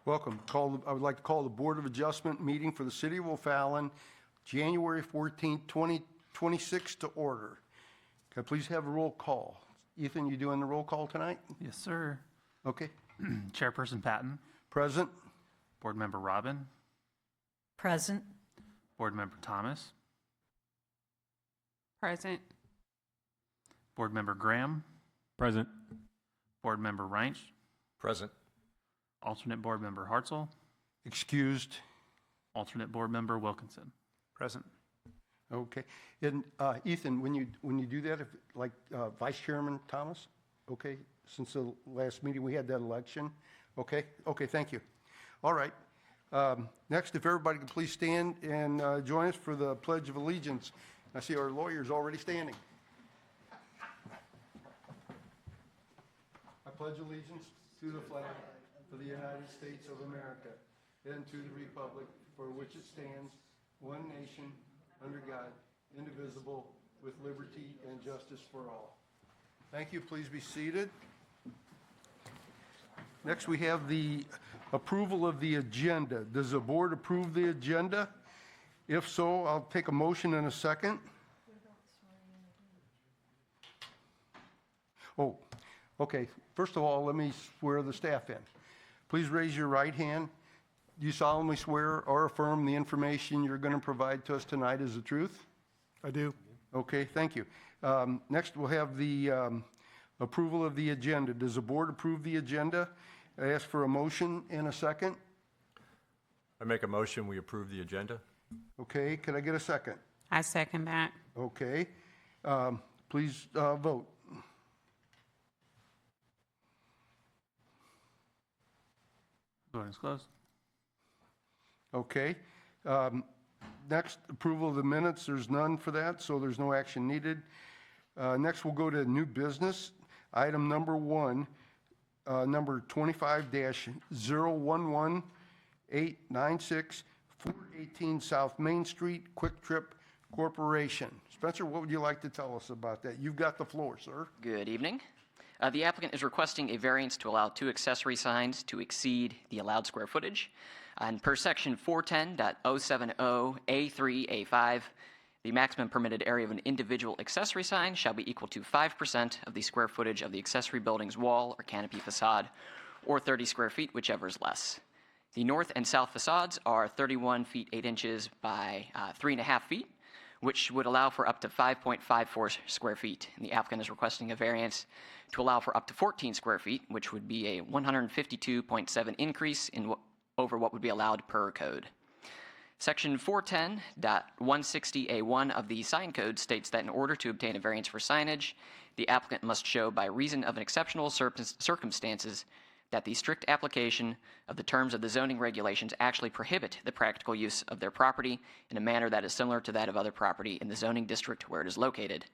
Welcome. I would like to call the Board of Adjustment meeting for the City of O'Fallon, January 14, 2026 to order. Can I please have a roll call? Ethan, you doing the roll call tonight? Yes, sir. Okay. Chairperson Patton. Present. Board Member Robin. Present. Board Member Thomas. Present. Board Member Graham. Present. Board Member Reinsch. Present. Alternate Board Member Hartzell. Excused. Alternate Board Member Wilkinson. Present. Okay. And Ethan, when you do that, if like Vice Chairman Thomas, okay, since the last meeting we had that election, okay, thank you. All right. Next, if everybody could please stand and join us for the Pledge of Allegiance. I see our lawyers already standing. I pledge allegiance to the flag of the United States of America and to the republic for which it stands, one nation, under God, indivisible, with liberty and justice for all. Thank you. Please be seated. Next, we have the approval of the agenda. Does the board approve the agenda? If so, I'll take a motion in a second. Oh, okay. First of all, let me swear the staff in. Please raise your right hand. Do you solemnly swear or affirm the information you're going to provide to us tonight is the truth? I do. Okay, thank you. Next, we'll have the approval of the agenda. Does the board approve the agenda? I ask for a motion in a second. I make a motion, we approve the agenda. Okay, can I get a second? I second that. Okay, please vote. Voting is closed. Okay. Next, approval of the minutes. There's none for that, so there's no action needed. Next, we'll go to new business. Item number 1, number 25-011896, 418 South Main Street, Quick Trip Corporation. Spencer, what would you like to tell us about that? You've got the floor, sir. Good evening. The applicant is requesting a variance to allow 2 accessory signs to exceed the allowed square footage. And per section 410.070A3A5, the maximum permitted area of an individual accessory sign shall be equal to 5% of the square footage of the accessory building's wall or canopy facade, or 30 square feet, whichever is less. The north and south facades are 31 feet 8 inches by 3.5 feet, which would allow for up to 5.54 square feet. And the applicant is requesting a variance to allow for up to 14 square feet, which would be a 152.7 increase over what would be allowed per code. Section 410.160A1 of the sign code states that in order to obtain a variance for signage, the applicant must show by reason of an exceptional circumstances that the strict application of the terms of the zoning regulations actually prohibit the practical use of their property in a manner that is similar to that of other property in the zoning district where it is located.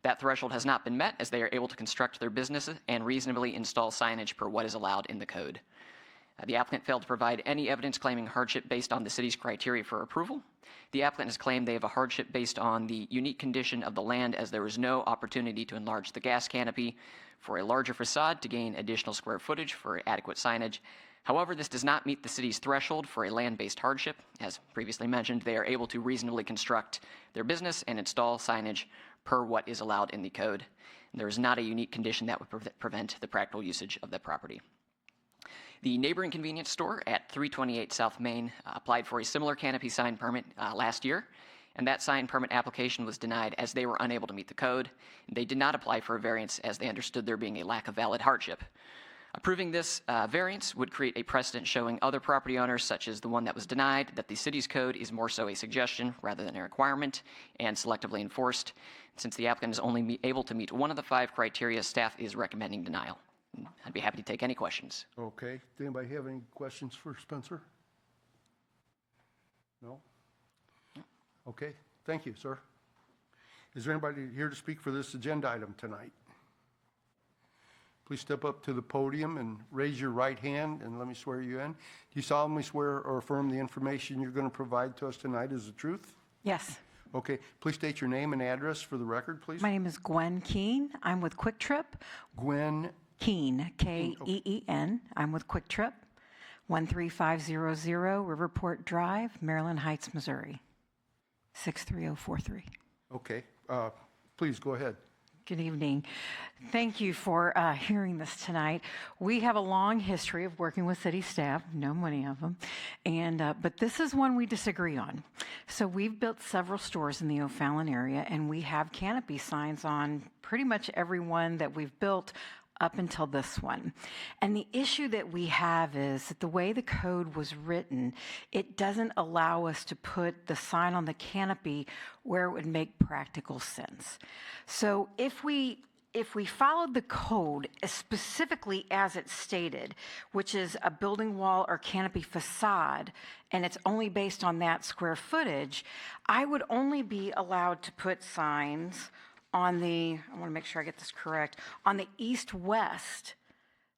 That threshold has not been met as they are able to construct their businesses and reasonably install signage per what is allowed in the code. The applicant failed to provide any evidence claiming hardship based on the city's criteria for approval. The applicant has claimed they have a hardship based on the unique condition of the land as there was no opportunity to enlarge the gas canopy for a larger facade to gain additional square footage for adequate signage. However, this does not meet the city's threshold for a land-based hardship. As previously mentioned, they are able to reasonably construct their business and install signage per what is allowed in the code. There is not a unique condition that would prevent the practical usage of the property. The neighboring convenience store at 328 South Main applied for a similar canopy sign permit last year, and that sign permit application was denied as they were unable to meet the code. They did not apply for a variance as they understood there being a lack of valid hardship. Approving this variance would create a precedent showing other property owners, such as the one that was denied, that the city's code is more so a suggestion rather than a requirement and selectively enforced. Since the applicant is only able to meet one of the 5 criteria, staff is recommending denial. I'd be happy to take any questions. Okay. Does anybody have any questions for Spencer? No? Okay. Thank you, sir. Is there anybody here to speak for this agenda item tonight? Please step up to the podium and raise your right hand and let me swear you in. Do you solemnly swear or affirm the information you're going to provide to us tonight is the truth? Yes. Okay. Please state your name and address for the record, please. My name is Gwen Keene. I'm with Quick Trip. Gwen Keene, K-E-E-N. I'm with Quick Trip. 13500 Riverport Drive, Maryland Heights, Missouri, 63043. Okay, please go ahead. Good evening. Thank you for hearing this tonight. We have a long history of working with city staff, know many of them, but this is one we disagree on. So we've built several stores in the O'Fallon area, and we have canopy signs on pretty much every one that we've built up until this one. And the issue that we have is that the way the code was written, it doesn't allow us to put the sign on the canopy where it would make practical sense. So if we followed the code specifically as it's stated, which is a building wall or canopy facade, and it's only based on that square footage, I would only be allowed to put signs on the, I want to make sure I get this correct, on the east-west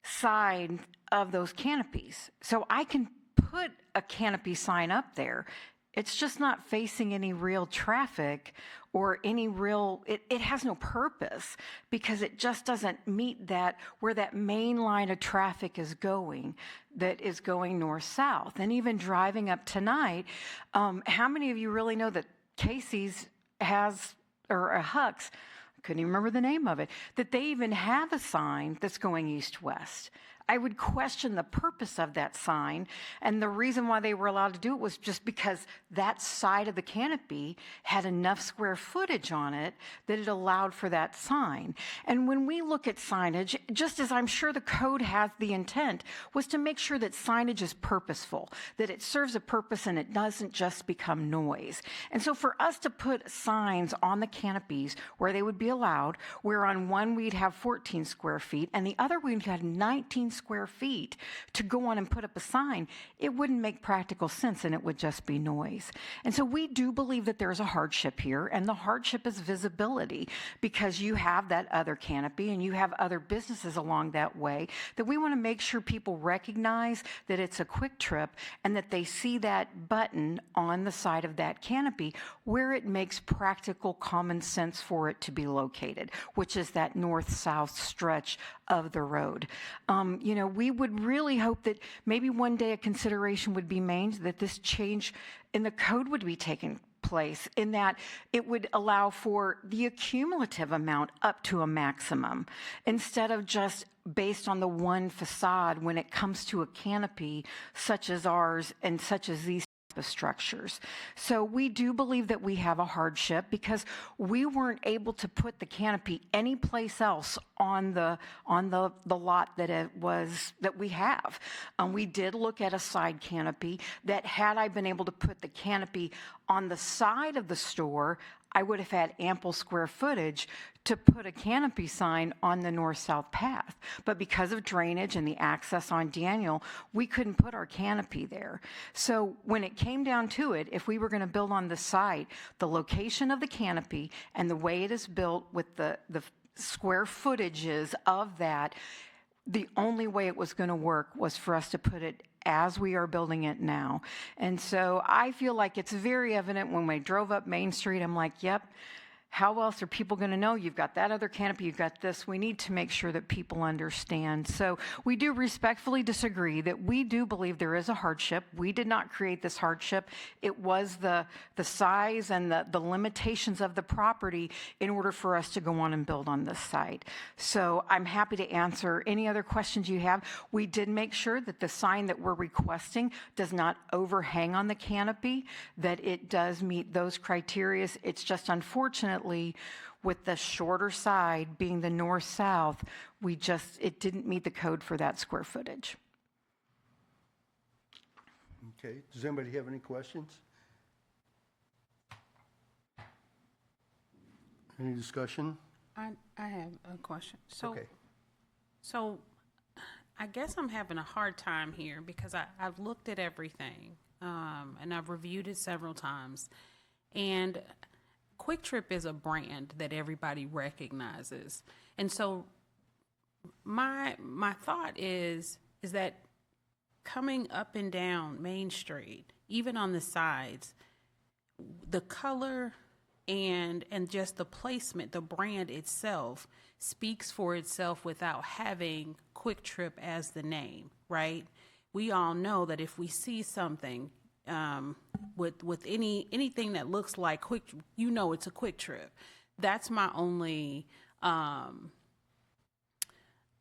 side of those canopies. So I can put a canopy sign up there. It's just not facing any real traffic or any real, it has no purpose because it just doesn't meet that where that main line of traffic is going, that is going north-south. And even driving up tonight, how many of you really know that Casey's has, or a Huck's, I couldn't even remember the name of it, that they even have a sign that's going east-west? I would question the purpose of that sign, and the reason why they were allowed to do it was just because that side of the canopy had enough square footage on it that it allowed for that sign. And when we look at signage, just as I'm sure the code has the intent, was to make sure that signage is purposeful, that it serves a purpose and it doesn't just become noise. And so for us to put signs on the canopies where they would be allowed, where on one we'd have 14 square feet and the other we'd have 19 square feet to go on and put up a sign, it wouldn't make practical sense and it would just be noise. And so we do believe that there's a hardship here, and the hardship is visibility, because you have that other canopy and you have other businesses along that way that we want to make sure people recognize that it's a Quick Trip and that they see that button on the side of that canopy where it makes practical common sense for it to be located, which is that north-south stretch of the road. We would really hope that maybe one day a consideration would be made that this change in the code would be taken place, in that it would allow for the accumulative amount up to a maximum, instead of just based on the one facade when it comes to a canopy such as ours and such as these structures. So we do believe that we have a hardship because we weren't able to put the canopy anyplace else on the lot that we have. We did look at a side canopy that, had I been able to put the canopy on the side of the store, I would have had ample square footage to put a canopy sign on the north-south path. But because of drainage and the access on Daniel, we couldn't put our canopy there. So when it came down to it, if we were going to build on the site, the location of the canopy and the way it is built with the square footages of that, the only way it was going to work was for us to put it as we are building it now. And so I feel like it's very evident when we drove up Main Street, I'm like, yep, how else are people going to know you've got that other canopy, you've got this? We need to make sure that people understand. So we do respectfully disagree that we do believe there is a hardship. We did not create this hardship. It was the size and the limitations of the property in order for us to go on and build on this site. So I'm happy to answer any other questions you have. We did make sure that the sign that we're requesting does not overhang on the canopy, that it does meet those criteria. It's just unfortunately, with the shorter side being the north-south, it didn't meet the code for that square footage. Okay, does anybody have any questions? Any discussion? I have a question. Okay. So I guess I'm having a hard time here because I've looked at everything and I've reviewed it several times. And Quick Trip is a brand that everybody recognizes. And so my thought is that coming up and down Main Street, even on the sides, the color and just the placement, the brand itself speaks for itself without having Quick Trip as the name, right? we all know that if we see something with anything that looks like quick, it's a Quick Trip. That's my only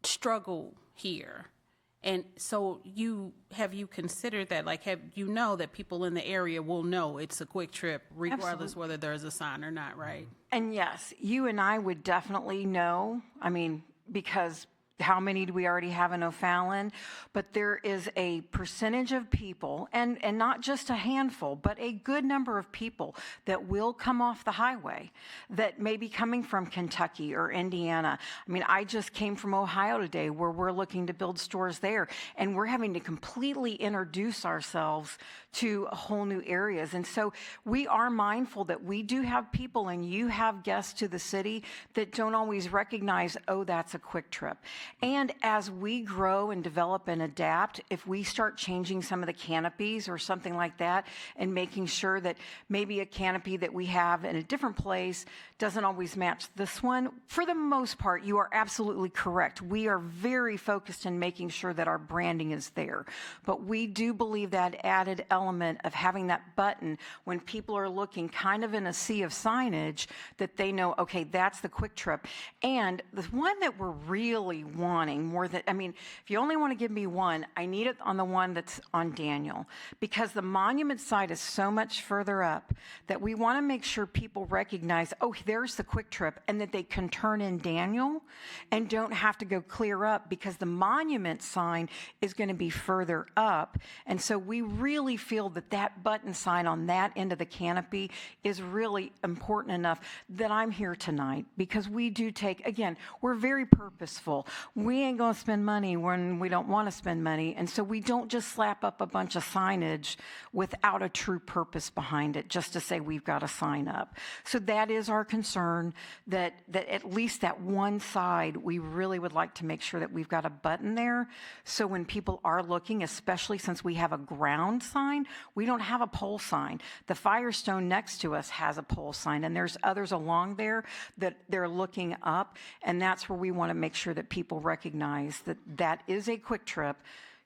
struggle here. And so have you considered that, like, that people in the area will know it's a Quick Trip regardless whether there's a sign or not, right? And yes, you and I would definitely know, because how many do we already have in O'Fallon? But there is a percentage of people, and not just a handful, but a good number of people that will come off the highway that may be coming from Kentucky or Indiana. I just came from Ohio today where we're looking to build stores there, and we're having to completely introduce ourselves to whole new areas. And so we are mindful that we do have people, and you have guests to the city that don't always recognize, oh, that's a Quick Trip. And as we grow and develop and adapt, if we start changing some of the canopies or something like that and making sure that maybe a canopy that we have in a different place doesn't always match this one, for the most part, you are absolutely correct. We are very focused in making sure that our branding is there. But we do believe that added element of having that button when people are looking kind of in a sea of signage, that they know, okay, that's the Quick Trip. And the one that we're really wanting more than, if you only want to give me one, I need it on the one that's on Daniel, because the monument side is so much further up that we want to make sure people recognize, oh, there's the Quick Trip, and that they can turn in Daniel and don't have to go clear up, because the monument sign is going to be further up. And so we really feel that that button sign on that end of the canopy is really important enough that I'm here tonight, because we do take, again, we're very purposeful. We ain't going to spend money when we don't want to spend money. And so we don't just slap up a bunch of signage without a true purpose behind it, just to say we've got a sign up. So that is our concern, that at least that one side, we really would like to make sure that we've got a button there. So when people are looking, especially since we have a ground sign, we don't have a pole sign. The Firestone next to us has a pole sign, and there's others along there that they're looking up. And that's where we want to make sure that people recognize that that is a Quick Trip.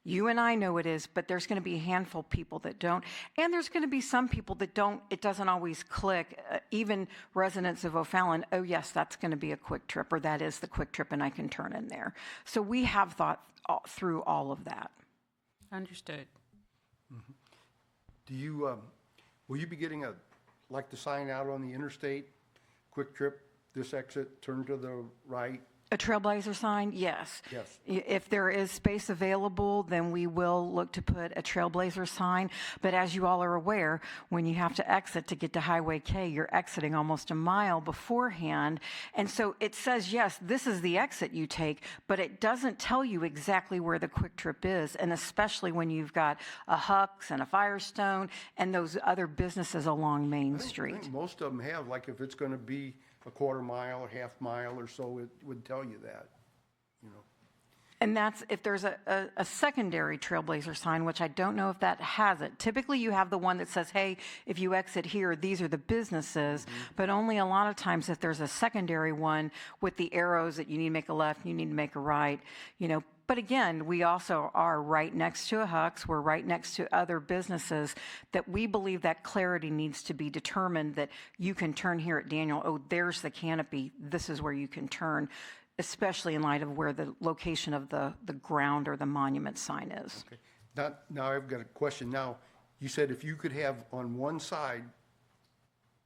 You and I know it is, but there's going to be a handful of people that don't. And there's going to be some people that don't, it doesn't always click, even residents of O'Fallon, oh yes, that's going to be a Quick Trip, or that is the Quick Trip and I can turn in there. So we have thought through all of that. Understood. Mm-hmm. Do you, will you be getting the sign out on the interstate, Quick Trip, this exit, turn to the right? A Trailblazer sign, yes. Yes. If there is space available, then we will look to put a Trailblazer sign. But as you all are aware, when you have to exit to get to Highway K, you're exiting almost a mile beforehand. And so it says, yes, this is the exit you take, but it doesn't tell you exactly where the Quick Trip is. And especially when you've got a Huck's and a Firestone and those other businesses along Main Street. I think most of them have, like if it's going to be a quarter mile or half mile or so, it would tell you that, And that's if there's a secondary Trailblazer sign, which I don't know if that has it. Typically, you have the one that says, hey, if you exit here, these are the businesses. But only a lot of times if there's a secondary one with the arrows that you need to make a left, you need to make a right, But again, we also are right next to a Huck's. We're right next to other businesses that we believe that clarity needs to be determined, that you can turn here at Daniel. Oh, there's the canopy. This is where you can turn, especially in light of where the location of the ground or the monument sign is. Okay. Now I've got a question. Now, you said if you could have on one side,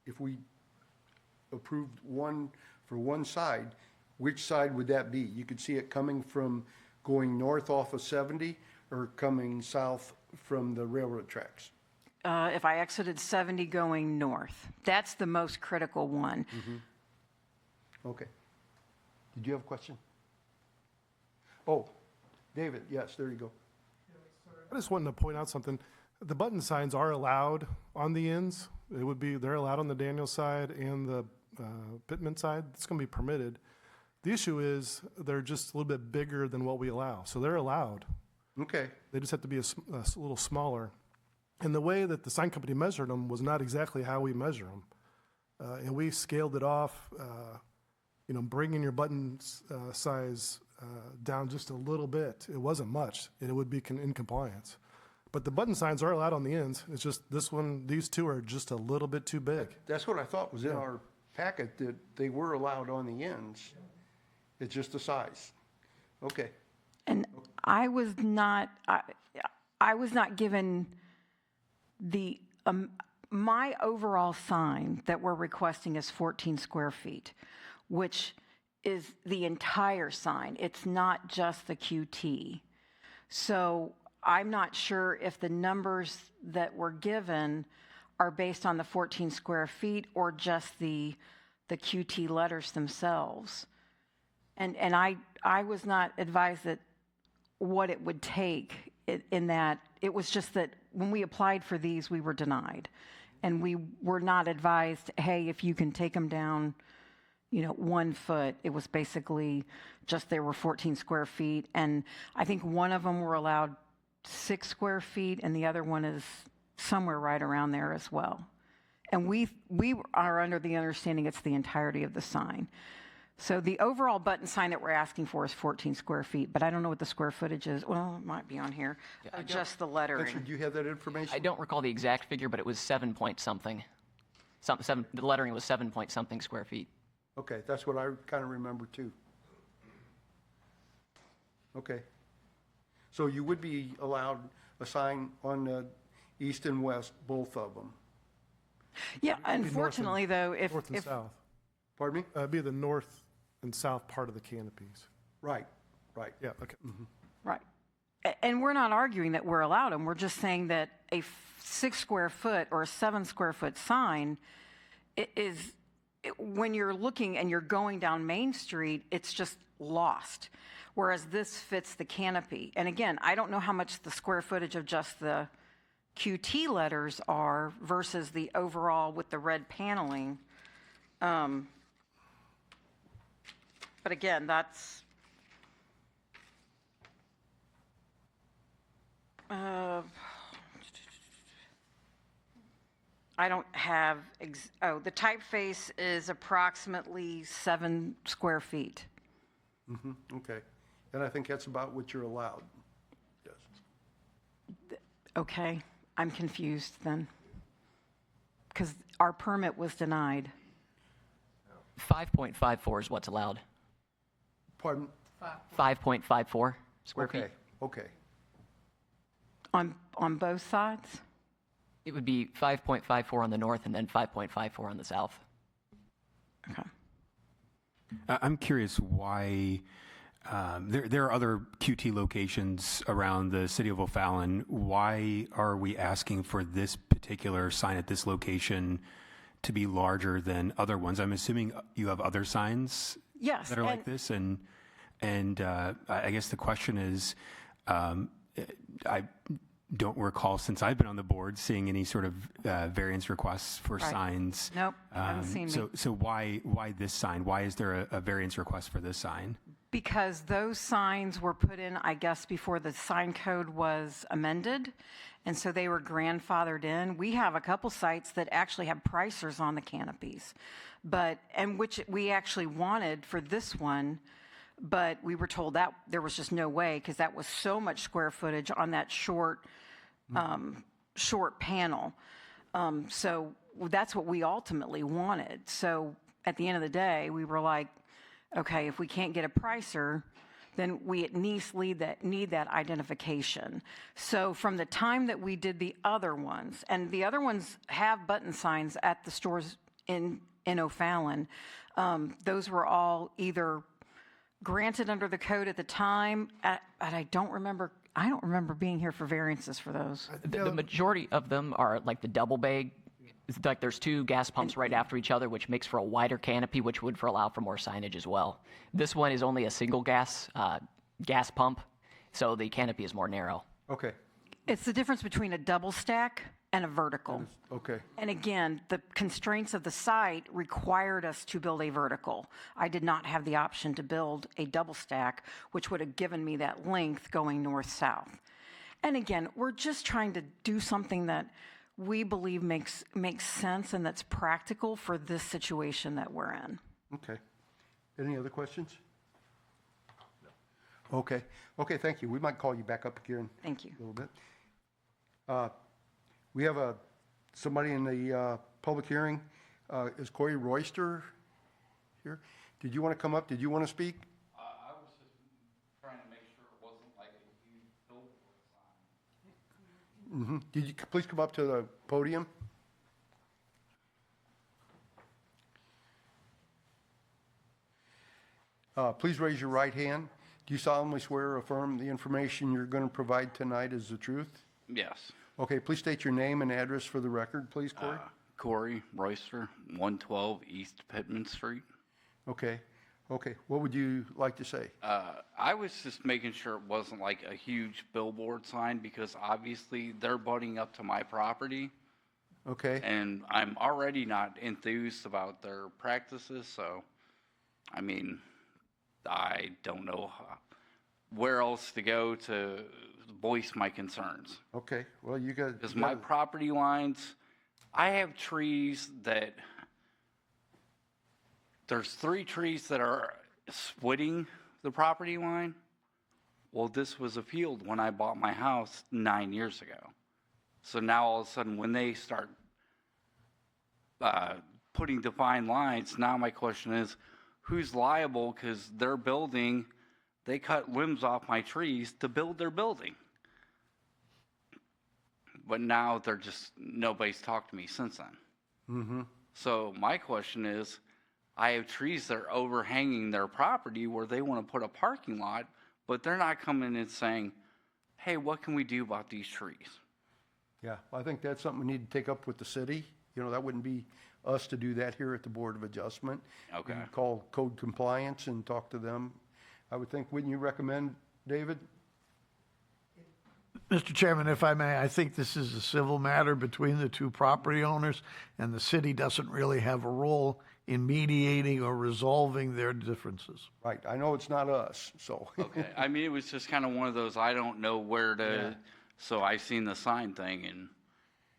if we approved one for one side, which side would that be? You could see it coming from going north off of 70 or coming south from the railroad tracks? If I exited 70 going north, that's the most critical one. Okay. Did you have a question? Oh, David, yes, there you go. I just wanted to point out something. The button signs are allowed on the ends. They're allowed on the Daniel side and the Pittman side. It's going to be permitted. The issue is they're just a little bit bigger than what we allow. So they're allowed. Okay. They just have to be a little smaller. And the way that the sign company measured them was not exactly how we measure them. And we scaled it off, bringing your button size down just a little bit. It wasn't much, and it would be in compliance. But the button signs are allowed on the ends. It's just these two are just a little bit too big. That's what I thought was in our packet, that they were allowed on the ends. It's just the size. Okay. And I was not given the, my overall sign that we're requesting is 14 square feet, which is the entire sign. It's not just the QT. So I'm not sure if the numbers that were given are based on the 14 square feet or just the QT letters themselves. And I was not advised that what it would take in that. It was just that when we applied for these, we were denied. And we were not advised, hey, if you can take them down, 1 foot. It was basically just they were 14 square feet. And I think one of them were allowed 6 square feet, and the other one is somewhere right around there as well. And we are under the understanding it's the entirety of the sign. So the overall button sign that we're asking for is 14 square feet, but I don't know what the square footage is. Well, it might be on here. Just the lettering. Spencer, do you have that information? I don't recall the exact figure, but it was 7 point something. The lettering was 7 point something square feet. Okay, that's what I kind of remember too. Okay. So you would be allowed a sign on the east and west, both of them? Yeah, unfortunately, though, North and south. Pardon me? It'd be the north and south part of the canopies. Right. Yeah, okay. right. And we're not arguing that we're allowed them. We're just saying that a 6 square foot or a 7 square foot sign when you're looking and you're going down Main Street, it's just lost. Whereas this fits the canopy. And again, I don't know how much the square footage of just the QT letters are versus the overall with the red paneling. But again, that's, I don't have, the typeface is approximately 7 square feet. Okay. And I think that's about what you're allowed. Yes. Okay, I'm confused then. Because our permit was denied. 5.54 is what's allowed. Pardon? 5.54 square feet. Okay. On both sides? It would be 5.54 on the north and then 5.54 on the south. Okay. I'm curious why there are other QT locations around the city of O'Fallon. Why are we asking for this particular sign at this location to be larger than other ones? I'm assuming you have other signs Yes, that are like this, and I guess the question is, I don't recall since I've been on the board seeing any sort of variance requests for Right. signs. Nope, haven't seen me. So why this sign? Why is there a variance request for this sign? Because those signs were put in, I guess, before the sign code was amended, and so they were grandfathered in. We have a couple sites that actually have pricers on the canopies, and which we actually wanted for this one, but we were told that there was just no way because that was so much square footage on that short panel. So that's what we ultimately wanted. So at the end of the day, we were like, okay, if we can't get a pricer, then we at least need that identification. So from the time that we did the other ones, and the other ones have button signs at the stores in O'Fallon, those were all either granted under the code at the time, and I don't remember being here for variances for those. The majority of them are like the double bay. It's like there's 2 gas pumps right after each other, which makes for a wider canopy, which would allow for more signage as well. This one is only a single gas pump, so the canopy is more narrow. Okay. It's the difference between a double stack and a vertical. Okay. And again, the constraints of the site required us to build a vertical. I did not have the option to build a double stack, which would have given me that length going north-south. And again, we're just trying to do something that we believe makes sense and that's practical for this situation that we're in. Okay. Any other questions? Okay, okay, thank you. We might call you back up here in Thank you. a little bit. We have somebody in the public hearing. Is Corey Royster here? Did you want to come up? Did you want to speak? I was just trying to make sure it wasn't like a huge billboard sign. Did you please come up to the podium? Please raise your right hand. Do you solemnly swear or affirm the information you're going to provide tonight is the truth? Yes. Okay, please state your name and address for the record, please, Corey. Corey Royster, 112 East Pittman Street. Okay, okay. What would you like to say? I was just making sure it wasn't like a huge billboard sign because obviously they're butting up to my property. Okay, And I'm already not enthused about their practices, so, I mean, I don't know where else to go to voice my concerns. okay. Well, you got. Because my property lines, I have trees that, there's 3 trees that are splitting the property line. Well, this was appealed when I bought my house 9 years ago. So now all of a sudden, when they start putting defined lines, now my question is, who's liable? Because they're building, they cut limbs off my trees to build their building. But now they're just, nobody's talked to me since then. So my question is, I have trees that are overhanging their property where they want to put a parking lot, but they're not coming and saying, hey, what can we do about these trees? Yeah, I think that's something we need to take up with the city. You know, that wouldn't be us to do that here at the Board of Adjustment. Okay. We'd call code compliance and talk to them. I would think, wouldn't you recommend, David? Mr. Chairman, if I may, I think this is a civil matter between the 2 property owners, and the city doesn't really have a role in mediating or resolving their differences. Right, I know it's not us, so. Okay, I mean, it was just kind of one of those, I don't know where to, so I seen the sign thing, and,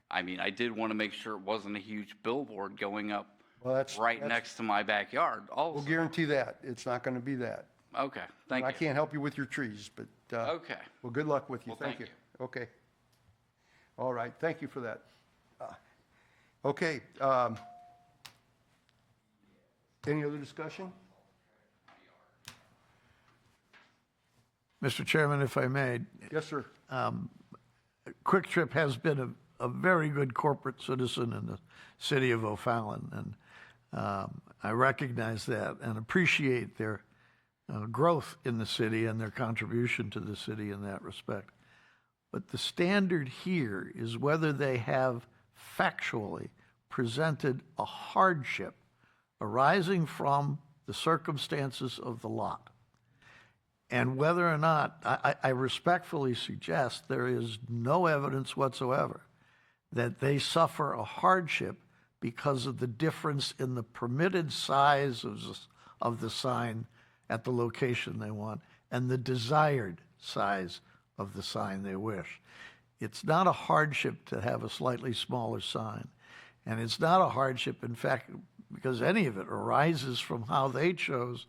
I mean, I did want to make sure it wasn't a huge billboard going up Well, that's. right next to my backyard We'll also. guarantee that. It's not going to be that. Okay, thank I you. can't help you with your trees, but. Okay. Well, good luck with you. Well, Thank thank you. Okay. All right, thank you for that. Okay. Any other discussion? Mr. Chairman, if I may, Yes, sir. Quick Trip has been a very good corporate citizen in the city of O'Fallon, and I recognize that and appreciate their growth in the city and their contribution to the city in that respect. But the standard here is whether they have factually presented a hardship arising from the circumstances of the lot. And whether or not, I respectfully suggest there is no evidence whatsoever that they suffer a hardship because of the difference in the permitted size of the sign at the location they want and the desired size of the sign they wish. It's not a hardship to have a slightly smaller sign. And it's not a hardship, in fact, because any of it arises from how they chose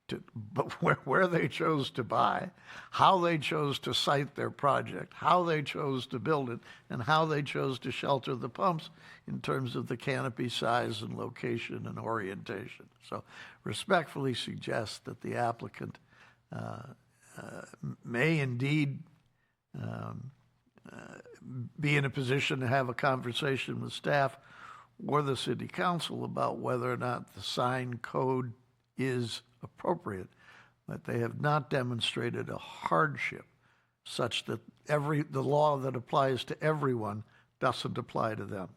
to, but where they chose to buy, how they chose to site their project, how they chose to build it, and how they chose to shelter the pumps in terms of the canopy size and location and orientation. So respectfully suggest that the applicant may indeed be in a position to have a conversation with staff or the city council about whether or not the sign code is appropriate, but they have not demonstrated a hardship such that the law that applies to everyone doesn't apply to them.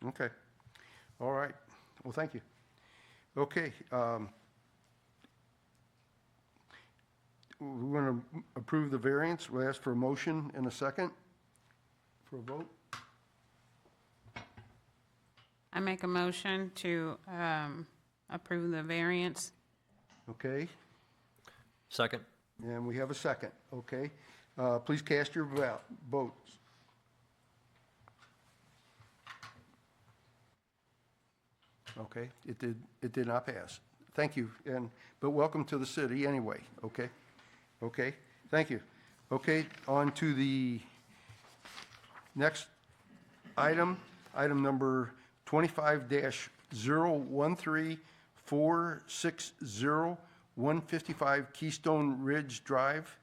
Okay. All right. Well, thank you. Okay. We're going to approve the variance. We'll ask for a motion in a second for a vote. I make a motion to approve the variance. Okay. Second? And we have a second. Okay. Please cast your votes. Okay. It did not pass. Thank you. But welcome to the city anyway. Okay. Okay, thank you. Okay, on to the next item, item number 25-013-460-155 Keystone Ridge Drive.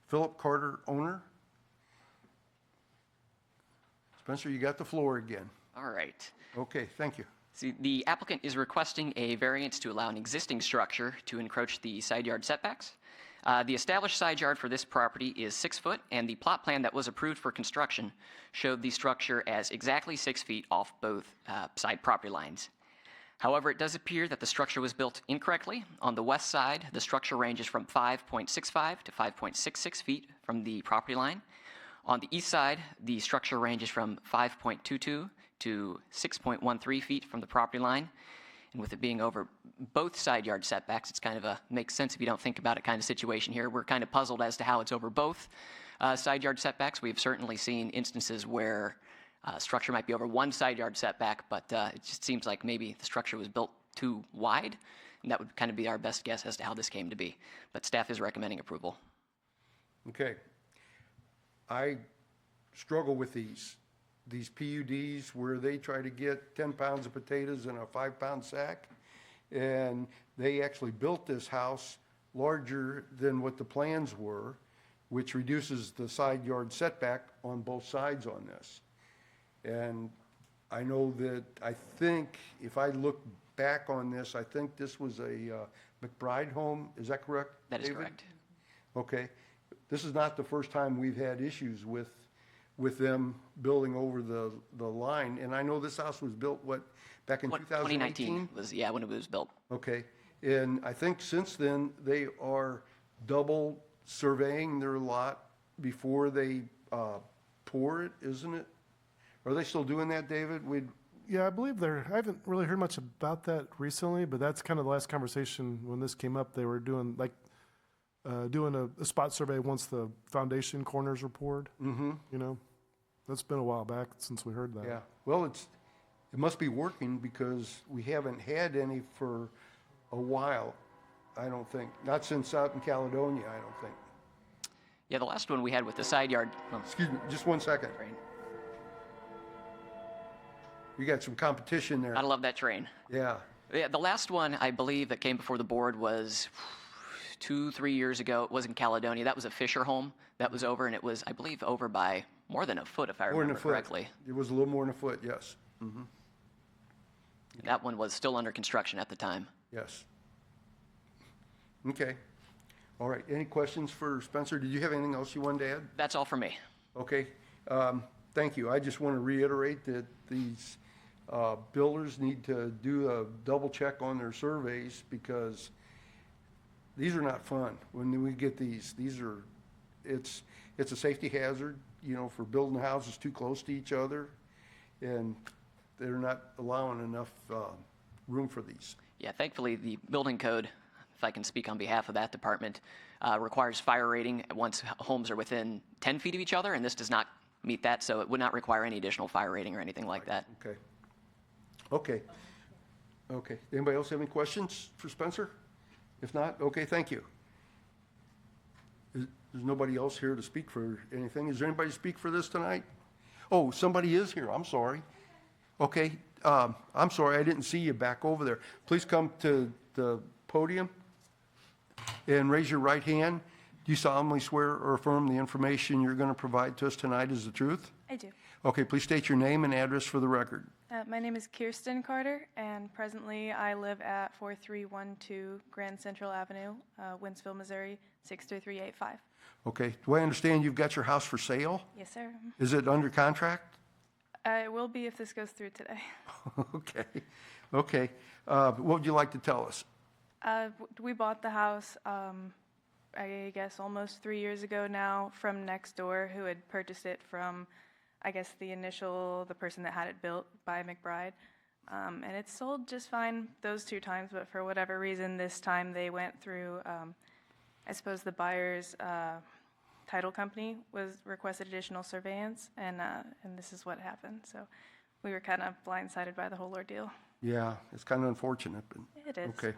Philip Carter, owner. Spencer, you got the floor again. All right. Okay, thank you. See, the applicant is requesting a variance to allow an existing structure to encroach the side yard setbacks. The established side yard for this property is 6 foot, and the plot plan that was approved for construction showed the structure as exactly 6 feet off both side property lines. However, it does appear that the structure was built incorrectly. On the west side, the structure ranges from 5.65 to 5.66 feet from the property line. On the east side, the structure ranges from 5.22 to 6.13 feet from the property line. And with it being over both side yard setbacks, it's kind of a makes sense if you don't think about it kind of situation here. We're kind of puzzled as to how it's over both side yard setbacks. We've certainly seen instances where structure might be over one side yard setback, but it just seems like maybe the structure was built too wide, and that would kind of be our best guess as to how this came to be. But staff is recommending approval. Okay. I struggle with these PUDs where they try to get 10 pounds of potatoes in a 5-pound sack, and they actually built this house larger than what the plans were, which reduces the side yard setback on both sides on this. And I know that, I think, if I look back on this, I think this was a McBride home. Is that correct, That is David? correct. Okay. This is not the first time we've had issues with them building over the line. And I know this house was built, back in 2019? 2019 was, yeah, when it was built. Okay. And I think since then, they are double surveying their lot before they pour it, isn't it? Are they still doing that, David? Yeah, I believe I haven't really heard much about that recently, but that's kind of the last conversation when this came up. They were doing a spot survey once the foundation corners were poured. Mm-hmm. You know, that's been a while back since we heard that. Yeah. Well, it must be working because we haven't had any for a while, I don't think. Not since out in Caledonia, I don't think. Yeah, the last one we had with the side yard. Oh, Excuse me, just 1 second. train. You got some competition there. I love that train. Yeah. Yeah, the last one I believe that came before the board was 2-3 years ago. It was in Caledonia. That was a Fisher home that was over, and it was, I believe, over by more than a foot, if I More than a remember foot. correctly. It was a little more than a foot, yes. That one was still under construction at the time. Yes. Okay. All right. Any questions for Spencer? Did you have anything else you wanted to add? That's all for me. Okay. Thank you. I just want to reiterate that these builders need to do a double check on their surveys because these are not fun. When we get it's a safety hazard, for building houses too close to each other, and they're not allowing enough room for these. Yeah, thankfully, the building code, if I can speak on behalf of that department, requires fire rating once homes are within 10 feet of each other, and this does not meet that, so it would not require any additional fire rating or anything like that. Okay. Okay. Anybody else have any questions for Spencer? If not, okay, thank you. There's nobody else here to speak for anything. Is there anybody to speak for this tonight? Oh, somebody is here. I'm sorry. Okay. I'm sorry. I didn't see you back over there. Please come to the podium and raise your right hand. Do you solemnly swear or affirm the information you're going to provide to us tonight is the truth? I do. Okay, please state your name and address for the record. My name is Kirsten Carter, and presently I live at 4312 Grand Central Avenue, Winsville, Missouri, 63385. Okay, do I understand you've got your house for sale? Yes, sir. Is it under contract? It will be if this goes through today. Okay. What would you like to tell us? We bought the house, I guess, almost 3 years ago now from next door, who had purchased it from, I guess, the person that had it built by McBride. And it sold just fine those 2 times, but for whatever reason, this time they went through, I suppose the buyer's title company requested additional surveillance, and this is what happened. So we were kind of blindsided by the whole ordeal. Yeah, it's kind of unfortunate, but. It is. Okay.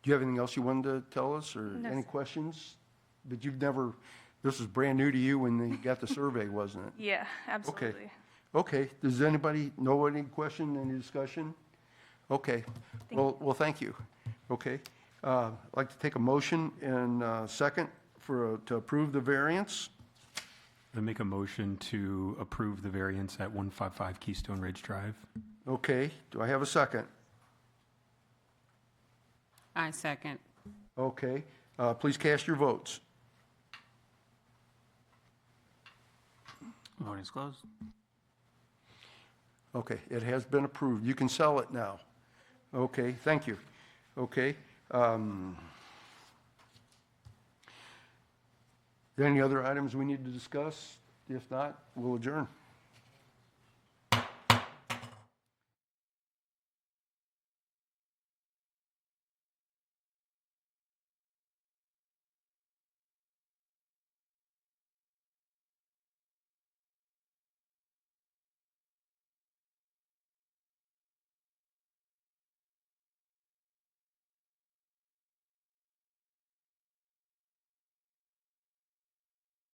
Do you have anything else you wanted to tell us, or No, any sir. questions? but you've never, this was brand new to you when you got the survey, wasn't it? Yeah, absolutely. Okay, does anybody know any question, any discussion? Okay, well, thank you. Okay, I'd like to take a motion and second to approve the variance. I make a motion to approve the variance at 155 Keystone Ridge Drive. Okay, do I have a second? I second. Okay, please cast your votes. Voting is closed. Okay, it has been approved. You can sell it now. Okay, thank you. Okay. Any other items we need to discuss? If not, we'll adjourn.